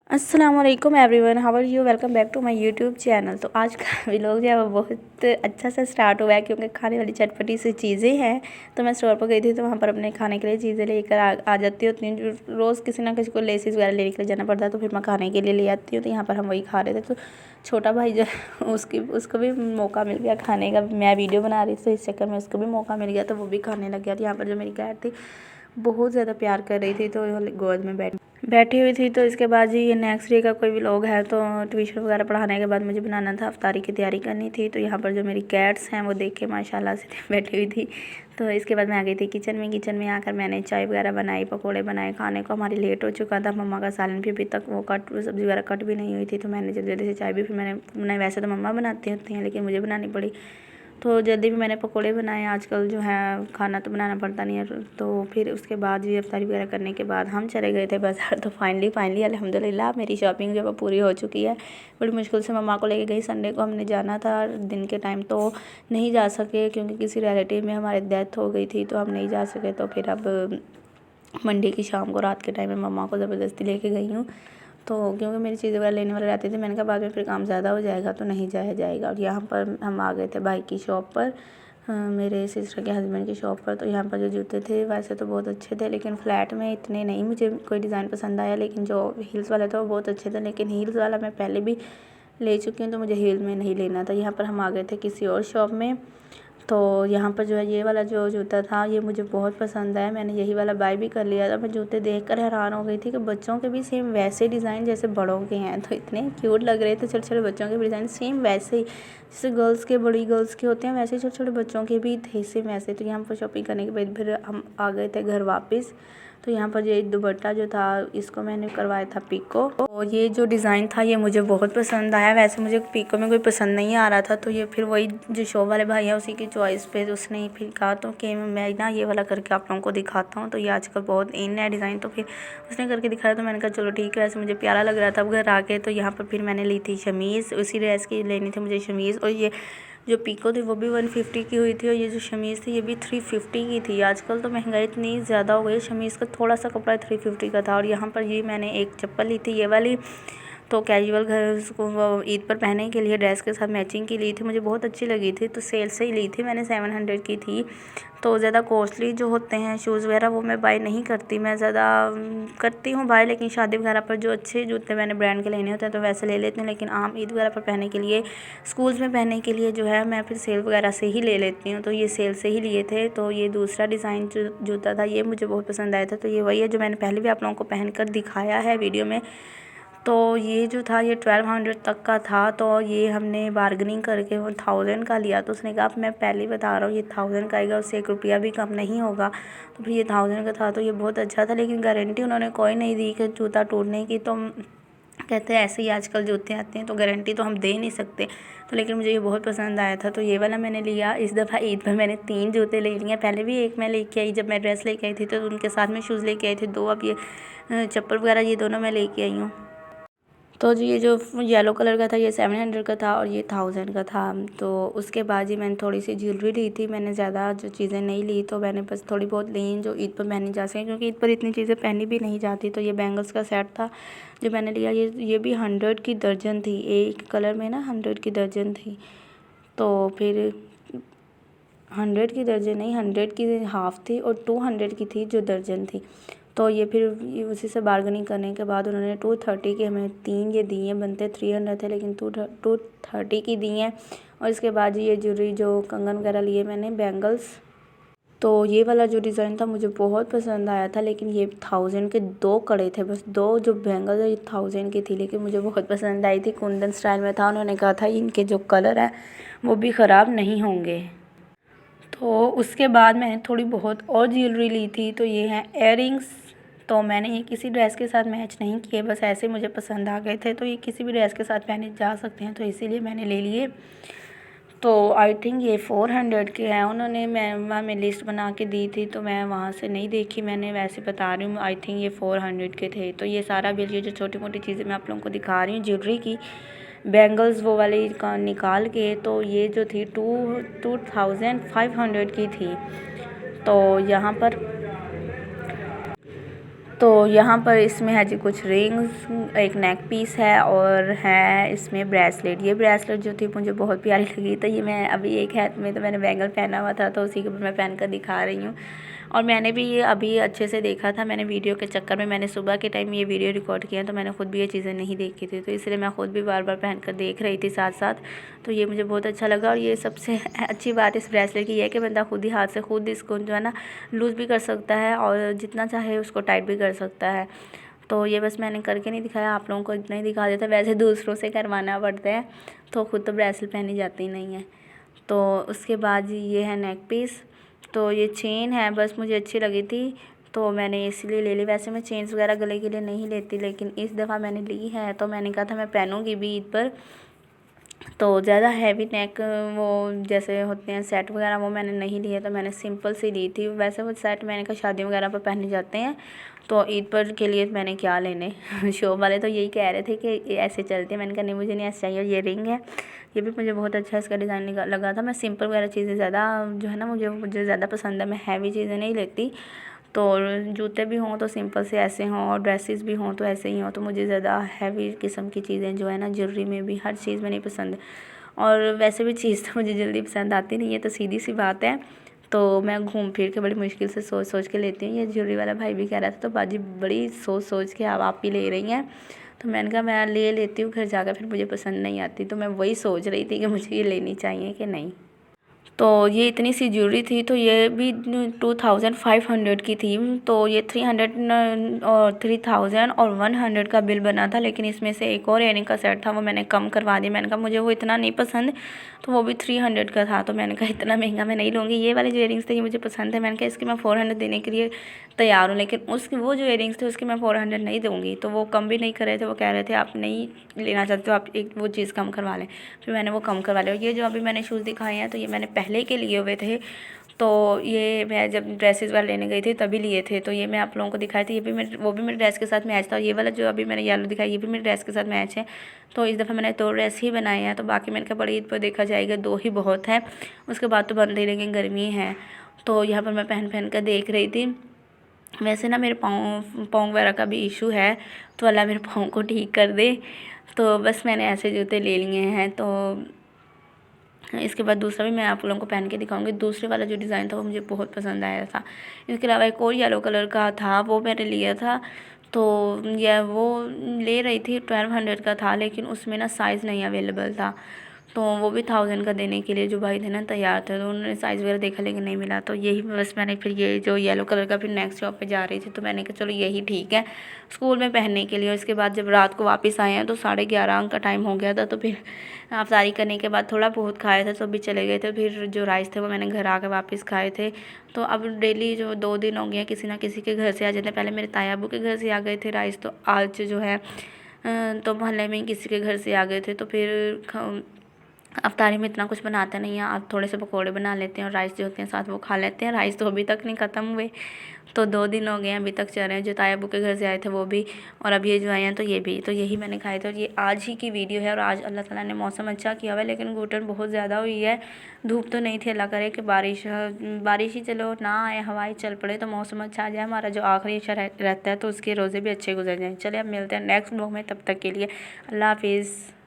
अस्सलामुअलैकुम everyone, how are you. Welcome back to my YouTube channel. तो आज का व्लॉग जो है वो बहुत अच्छा से स्टार्ट हुआ है क्योंकि खाने वाली चटपटी सी चीज़ें हैं। तो मैं स्टोर पर गई थी तो वहाँ पर अपने खाने के लिए चीज़ें लेकर आ जाती होती हूँ। रोज़ किसी ना किसी को लेसिस वगैरह लेकर जाना पड़ता है तो फिर मैं खाने के लिए ले आती हूँ। तो यहाँ पर हम वही खा रहे थे तो छोटा भाई जो उसको भी मौका मिल गया खाने का। मैं वीडियो बना रही थी तो इस चक्कर में उसको भी मौका मिल गया तो वो भी खाने लग गया। तो यहाँ पर जो मेरी कैट थी बहुत ज़्यादा प्यार कर रही थी तो गोद में बैठी हुई थी। तो इसके बाद जी ये नेक्स्ट डे का कोई व्लॉग है। तो ट्यूशन वगैरह पढ़ाने के बाद मुझे बनाना था, अफ्तारी की तैयारी करनी थी। तो यहाँ पर जो मेरी कैट्स हैं वो देख के माशाल्लाह से बैठी हुई थी। तो इसके बाद मैं आ गई थी किचन में आकर मैंने चाय वगैरह बनाई, पकोड़े बनाए। खाने को हमारी लेट हो चुका था। मम्मा का सालन भी अभी तक वो सब्ज़ी वगैरह कट भी नहीं हुई थी। तो मैंने जल्दी जल्दी से चाय भी फिर मैंने बनाई। वैसे तो मम्मा बनाती होती हैं लेकिन मुझे बनानी पड़ी तो जल्दी भी मैंने पकोड़े बनाए। आजकल जो है खाना तो बनाना पड़ता नहीं है। तो फिर उसके बाद ये इफ्तारी वगैरह करने के बाद हम चले गए थे बाज़ार। तो फाइनली अल्हम्दुलिल्लाह मेरी शॉपिंग जो है पूरी हो चुकी है। बड़ी मुश्किल से मम्मा को लेके गई। संडे को हमने जाना था दिन के टाइम तो नहीं जा सके क्योंकि किसी रिलेटिव में हमारे डेथ हो गई थी तो हम नहीं जा सके। तो फिर अब मंडे की शाम को रात के टाइम में मम्मा को ज़बरदस्ती लेके गई हूँ। तो क्योंकि मेरी चीज़ें वगैरह लेने वाले रहते थे, मैंने कहा बाद में फिर काम ज़्यादा हो जाएगा तो नहीं जाया जाएगा। और यहाँ पर हम आ गए थे भाई की शॉप पर, मेरे सिस्टर के हस्बैंड की शॉप पर। तो यहाँ पर जो जूते थे वैसे तो बहुत अच्छे थे लेकिन फ्लैट में इतने नहीं मुझे कोई डिज़ाइन पसंद आया। लेकिन जो हील्स वाला था वो बहुत अच्छे थे। लेकिन हील्स वाला मैं पहले भी ले चुकी हूँ तो मुझे हील में नहीं लेना था। यहाँ पर हम आ गए थे किसी और शॉप में। तो यहाँ पर जो है ये वाला जो जूता था ये मुझे बहुत पसंद आया। मैंने यही वाला बाय भी कर लिया था। मैं जूते देखकर हैरान हो गई थी कि बच्चों के भी सेम वैसे डिज़ाइन जैसे बड़ों के हैं। तो इतने क्यूट लग रहे थे। छोटे छोटे बच्चों के भी डिज़ाइन सेम वैसे ही जैसे गर्ल्स के, बड़ी गर्ल्स के होते हैं वैसे ही छोटे छोटे बच्चों के भी थे सेम वैसे। तो यहाँ पर शॉपिंग करने के बाद फिर हम आ गए थे घर वापस। तो यहाँ पर ये दुपट्टा जो था इसको मैंने करवाया था पिको। तो ये जो डिज़ाइन था ये मुझे बहुत पसंद आया। वैसे मुझे पिको में कोई पसंद नहीं आ रहा था तो ये फिर वही जो शॉप वाले भाई है उसी की चॉइस पे उसने फिर कहा तो कि मैं ना ये वाला करके आप लोगों को दिखाता हूँ। तो ये आजकल बहुत इन है डिज़ाइन। तो फिर उसने करके दिखाया तो मैंने कहा चलो ठीक है। वैसे मुझे प्यारा लग रहा था। अब घर आके तो यहाँ पर फिर मैंने ली थी शमीज़, उसी ड्रेस की लेनी थी मुझे शमीज़। और ये जो पिको थी वो भी 150 की हुई थी और ये जो शमीज़ थी ये भी 350 की थी। आजकल तो महंगाई इतनी ज़्यादा हो गई, शमीज़ का थोड़ा सा कपड़ा 350 का था। और यहाँ पर ये मैंने एक चप्पल ली थी ये वाली, तो कैजुअल घर उसको ईद पर पहनने के लिए ड्रेस के साथ मैचिंग की ली थी। मुझे बहुत अच्छी लगी थी तो सेल से ही ली थी मैंने, 700 की थी। तो ज़्यादा कॉस्टली जो होते हैं शूज़ वगैरह वो मैं बाय नहीं करती। मैं ज़्यादा करती हूँ बाय लेकिन शादी वगैरह पर जो अच्छे जूते मैंने ब्रांड के लेने होते हैं तो वैसे ले लेती हूँ। लेकिन आम ईद वगैरह पर पहनने के लिए, स्कूल्स में पहनने के लिए जो है मैं फिर सेल वगैरह से ही ले लेती हूँ। तो ये सेल से ही लिए थे। तो ये दूसरा डिज़ाइन जो जूता था ये मुझे बहुत पसंद आया था। तो ये वही है जो मैंने पहले भी आप लोगों को पहन कर दिखाया है वीडियो में। तो ये जो था ये 1200 तक का था। तो ये हमने बार्गेनिंग करके वो 1000 का लिया। तो उसने कहा अब मैं पहले ही बता रहा हूँ ये 1000 का आएगा, उससे 1 रुपया भी कम नहीं होगा। तो फिर ये 1000 का था तो ये बहुत अच्छा था। लेकिन गारंटी उन्होंने कोई नहीं दी कि जूता टूटने की। तो कहते हैं ऐसे ही आजकल जूते आते हैं तो गारंटी तो हम दे नहीं सकते। तो लेकिन मुझे ये बहुत पसंद आया था तो ये वाला मैंने लिया। इस दफ़ा ईद पर मैंने 3 जूते ले लिए। पहले भी एक मैं लेके आई जब मैं ड्रेस लेके आई थी तो उनके साथ में शूज़ लेके आई थी 2। अब ये चप्पल वगैरह ये दोनों मैं लेके आई हूँ। तो जी ये जो येलो कलर का था ये 700 का था और ये 1000 का था। तो उसके बाद ही मैंने थोड़ी सी ज्वेलरी ली थी। मैंने ज़्यादा जो चीज़ें नहीं ली तो मैंने बस थोड़ी बहुत ली जो ईद पर पहनी जा सकें क्योंकि ईद पर इतनी चीज़ें पहनी भी नहीं जाती। तो ये बैंगल्स का सेट था जो मैंने लिया। ये भी 100 की दर्जन थी, एक कलर में ना 100 की दर्जन थी। तो फिर 100 की दर्जन नहीं, 100 की हाफ़ थी और 200 की थी जो दर्जन थी। तो ये फिर उसी से बार्गेनिंग करने के बाद उन्होंने 230 के हमें 3 ये दिए। बनते 300 थे लेकिन 230 की दी हैं। और इसके बाद ये ज्वेलरी जो कंगन वगैरह लिए मैंने बैंगल्स। तो ये वाला जो डिज़ाइन था मुझे बहुत पसंद आया था। लेकिन ये 1000 के 2 कड़े थे बस, 2 जो बैंगल्स है ये 1000 की थी। लेकिन मुझे बहुत पसंद आई थी, कुंदन स्टाइल में था। उन्होंने कहा था इनके जो कलर है वो भी ख़राब नहीं होंगे। तो उसके बाद मैंने थोड़ी बहुत और ज्वेलरी ली थी। तो ये हैं एयरिंग्स। तो मैंने ये किसी ड्रेस के साथ मैच नहीं किए, बस ऐसे मुझे पसंद आ गए थे। तो ये किसी भी ड्रेस के साथ पहने जा सकते हैं तो इसीलिए मैंने ले लिए। तो आई थिंक ये 400 के हैं। उन्होंने मैं में लिस्ट बना के दी थी तो मैं वहाँ से नहीं देखी, मैंने वैसे बता रही हूँ। आई थिंक ये 400 के थे। तो ये सारा बिल, ये जो छोटी मोटी चीज़ें मैं आप लोगों को दिखा रही हूँ ज्वेलरी की, बैंगल्स वो वाली का निकाल के, तो ये जो थी 2500 की थी। तो यहाँ पर तो यहाँ पर इसमें है जी कुछ रिंग्स, एक नेक पीस है और है इसमें ब्रेसलेट। ये ब्रेसलेट जो थी मुझे बहुत प्यारी लगी, तो ये मैं अभी एक हाथ में तो मैंने बैंगल पहना हुआ था, तो उसी के ऊपर मैं पहन कर दिखा रही हूँ। और मैंने भी ये अभी अच्छे से देखा था, मैंने वीडियो के चक्कर में मैंने सुबह के टाइम ये वीडियो रिकॉर्ड किया, तो मैंने खुद भी ये चीज़ें नहीं देखी थी, तो इसलिए मैं खुद भी बार बार पहन कर देख रही थी साथ साथ। तो ये मुझे बहुत अच्छा लगा। और ये सबसे अच्छी बात इस ब्रेसलेट की है कि बंदा खुद ही हाथ से खुद इसको जो है ना लूज़ भी कर सकता है और जितना चाहे उसको टाइट भी कर सकता है। तो ये बस मैंने करके नहीं दिखाया, आप लोगों को इतना ही दिखा देता। वैसे दूसरों से करवाना पड़ता है, तो खुद तो ब्रेसलेट पहनी जाती नहीं है। तो उसके बाद ये है नेक पीस। तो ये चेन है, बस मुझे अच्छी लगी थी तो मैंने इसलिए ले ली। वैसे मैं चेन्स वगैरह गले के लिए नहीं लेती, लेकिन इस दफ़ा मैंने ली है तो मैंने कहा था मैं पहनूंगी भी ईद पर। तो ज़्यादा हैवी नेक वो जैसे होते हैं सेट वगैरह वो मैंने नहीं लिए, तो मैंने सिंपल सी ली थी। वैसे वो सेट मैंने कहा शादी वगैरह पर पहने जाते हैं, तो ईद पर के लिए मैंने क्या लेने शॉप वाले तो यही कह रहे थे कि ऐसे चलते हैं। मैंने कहा नहीं मुझे नहीं ऐसे चाहिए। ये रिंग है, ये भी मुझे बहुत अच्छा इसका डिज़ाइन लगा था। मैं सिंपल वगैरह चीज़ें ज़्यादा जो है ना मुझे ज़्यादा पसंद है, मैं हैवी चीज़ें नहीं लेती। तो जूते भी हों तो सिंपल से ऐसे हों और ड्रेसेस भी हों तो ऐसे ही हों। तो मुझे ज़्यादा हैवी किस्म की चीज़ें जो है ना ज्वेलरी में भी हर चीज़ में नहीं पसंद। और वैसे भी चीज़ तो मुझे जल्दी पसंद आती नहीं है, तो सीधी सी बात है। तो मैं घूम फिर के बड़ी मुश्किल से सोच सोच के लेती हूँ। ये ज्वेलरी वाला भाई भी कह रहा था तो बाजी बड़ी सोच सोच के आप ही ले रही हैं। तो मैंने कहा मैं ले लेती हूँ, घर जाकर फिर मुझे पसंद नहीं आती। तो मैं वही सोच रही थी कि मुझे ये लेनी चाहिए कि नहीं। तो ये इतनी सी ज्वेलरी थी, तो ये भी 2500 की थी। तो ये 300 और 3000 और 100 का बिल बना था, लेकिन इसमें से एक और इयरिंग का सेट था वो मैंने कम करवा दिया। मैंने कहा मुझे वो इतना नहीं पसंद, तो वो भी 300 का था। तो मैंने कहा इतना महंगा मैं नहीं लूँगी। ये वाले जो इयरिंग्स थे ये मुझे पसंद है, मैंने कहा इसके मैं 400 देने के लिए तैयार हूँ, लेकिन उसकी वो जो इयरिंग्स थे उसके मैं 400 नहीं दूँगी। तो वो कम भी नहीं कर रहे थे, वो कह रहे थे आप नहीं लेना चाहते हो आप एक वो चीज़ कम करवा लें। फिर मैंने वो कम करवा लिया। ये जो अभी मैंने शूज़ दिखाए हैं तो ये मैंने पहले के लिए हुए थे। तो ये मैं जब ड्रेसेस वाला लेने गई थी तभी लिए थे। तो ये मैं आप लोगों को दिखाई थी, ये भी मेरे वो भी मेरे ड्रेस के साथ मैच था। और ये वाला जो अभी मैंने येलो दिखाया ये भी मेरे ड्रेस के साथ मैच है। तो इस दफ़ा मैंने 2 ड्रेस ही बनाए हैं। तो बाकी मैंने कहा बड़ी ईद पर देखा जाएगा, 2 ही बहुत है, उसके बाद तो बंद ही रहेंगे, गर्मी है। तो यहाँ पर मैं पहन कर देख रही थी। वैसे ना मेरे पाँव वगैरह का भी इशू है, तो अल्लाह मेरे पाँव को ठीक कर दे। तो बस मैंने ऐसे जूते ले लिए हैं। तो इसके बाद दूसरा भी मैं आप लोगों को पहन के दिखाऊंगी। दूसरे वाला जो डिज़ाइन था वो मुझे बहुत पसंद आया था। इसके अलावा एक और येलो कलर का था वो मैंने लिया था। तो यह वो ले रही थी 1200 का था, लेकिन उसमें ना साइज़ नहीं अवेलेबल था। तो वो भी 1000 का देने के लिए जो भाई थे ना तैयार थे, तो उन्होंने साइज़ वगैरह देखा लेकिन नहीं मिला। तो यही बस मैंने फिर ये जो येलो कलर का फिर नेक्स्ट शॉप पे जा रही थी, तो मैंने कहा चलो यही ठीक है स्कूल में पहनने के लिए। और इसके बाद जब रात को वापस आए हैं तो 11:30 का टाइम हो गया था। तो फिर अफ्तारी करने के बाद थोड़ा बहुत खाया था तो भी चले गए थे। फिर जो राइस थे वो मैंने घर आकर वापस खाए थे। तो अब डेली जो 2 दिन हो गए किसी ना किसी के घर से आ जाते हैं। पहले मेरे ताया अबू के घर से आ गए थे राइस, तो आज जो है तो मोहल्ले में किसी के घर से आ गए थे। तो फिर अफ्तारी में इतना कुछ बनाते नहीं हैं, आप थोड़े से पकोड़े बना लेते हैं और राइस जो होते हैं साथ वो खा लेते हैं। राइस तो अभी तक नहीं ख़त्म हुए, तो 2 दिन हो गए हैं अभी तक चल रहे हैं। जो ताया अबू के घर से आए थे वो भी, और अब ये जो आए हैं तो ये भी। तो यही मैंने खाए थे। और ये आज ही की वीडियो है। और आज अल्लाह ताला ने मौसम अच्छा किया हुआ है, लेकिन घुटन बहुत ज़्यादा हुई है। धूप तो नहीं थी, अल्लाह करे कि बारिश ही चलो ना आए, हवाएं चल पड़े तो मौसम अच्छा आ जाए। हमारा जो आखिरी इशा रहता है तो उसके रोज़े भी अच्छे गुजर जाएँ। चले अब मिलते हैं नेक्स्ट व्लॉग में, तब तक के लिए अल्लाह हाफिज़।